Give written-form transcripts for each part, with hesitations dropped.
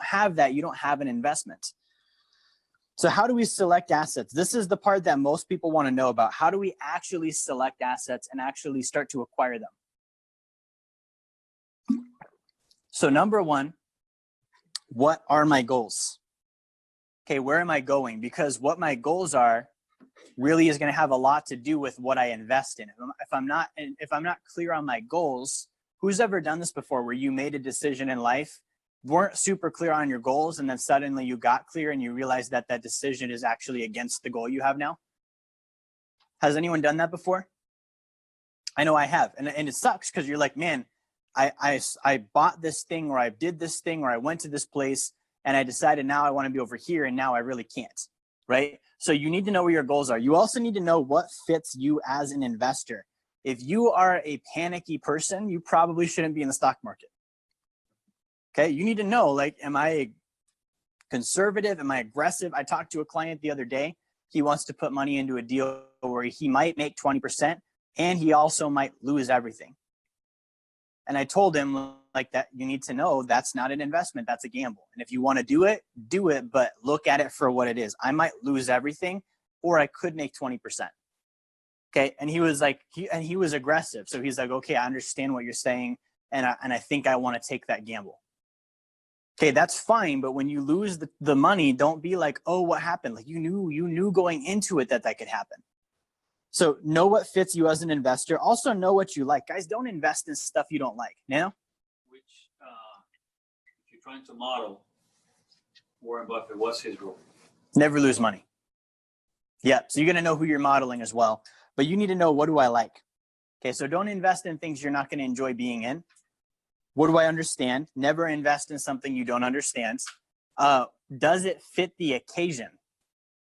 have that, you don't have an investment. So how do we select assets? This is the part that most people want to know about. How do we actually select assets and actually start to acquire them? So number one, what are my goals? Okay, where am I going? Because what my goals are really is going to have a lot to do with what I invest in. If I'm not clear on my goals, who's ever done this before where you made a decision in life, weren't super clear on your goals, and then suddenly you got clear and you realized that that decision is actually against the goal you have now? Has anyone done that before? I know I have. And it sucks because you're like, man, I bought this thing, or I did this thing, or I went to this place and I decided now I want to be over here and now I really can't, right? So you need to know where your goals are. You also need to know what fits you as an investor. If you are a panicky person, you probably shouldn't be in the stock market. Okay, you need to know, like, am I conservative? Am I aggressive? I talked to a client the other day. He wants to put money into a deal where he might make 20% and he also might lose everything. And I told him, like, that you need to know that's not an investment, that's a gamble. And if you want to do it, but look at it for what it is. I might lose everything, or I could make 20%. Okay, and he was like, he was aggressive. So he's like, okay, I understand what you're saying, and I think I want to take that gamble. Okay, that's fine, but when you lose the money, don't be like, oh, what happened? Like, you knew going into it that could happen. So know what fits you as an investor. Also know what you like. Guys, don't invest in stuff you don't like. If you're trying to model Warren Buffett, what's his rule? Never lose money. Yeah, so you're going to know who you're modeling as well. But you need to know, what do I like? Okay, so don't invest in things you're not going to enjoy being in. What do I understand? Never invest in something you don't understand. Does it fit the occasion?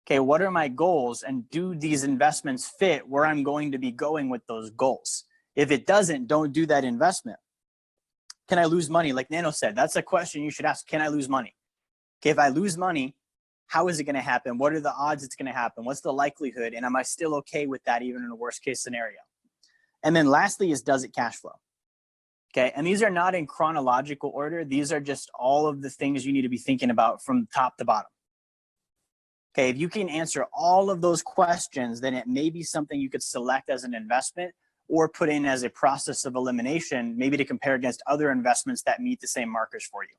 Okay, what are my goals, and do these investments fit where I'm going to be going with those goals? If it doesn't, don't do that investment. Can I lose money? Like Nano said, that's a question you should ask. Can I lose money? Okay, if I lose money, how is it going to happen? What are the odds it's going to happen? What's the likelihood? And am I still okay with that even in a worst case scenario? And then lastly is, does it cash flow? Okay, and these are not in chronological order. These are just all of the things you need to be thinking about from top to bottom. Okay, if you can answer all of those questions, then it may be something you could select as an investment or put in as a process of elimination, maybe to compare against other investments that meet the same markers for you.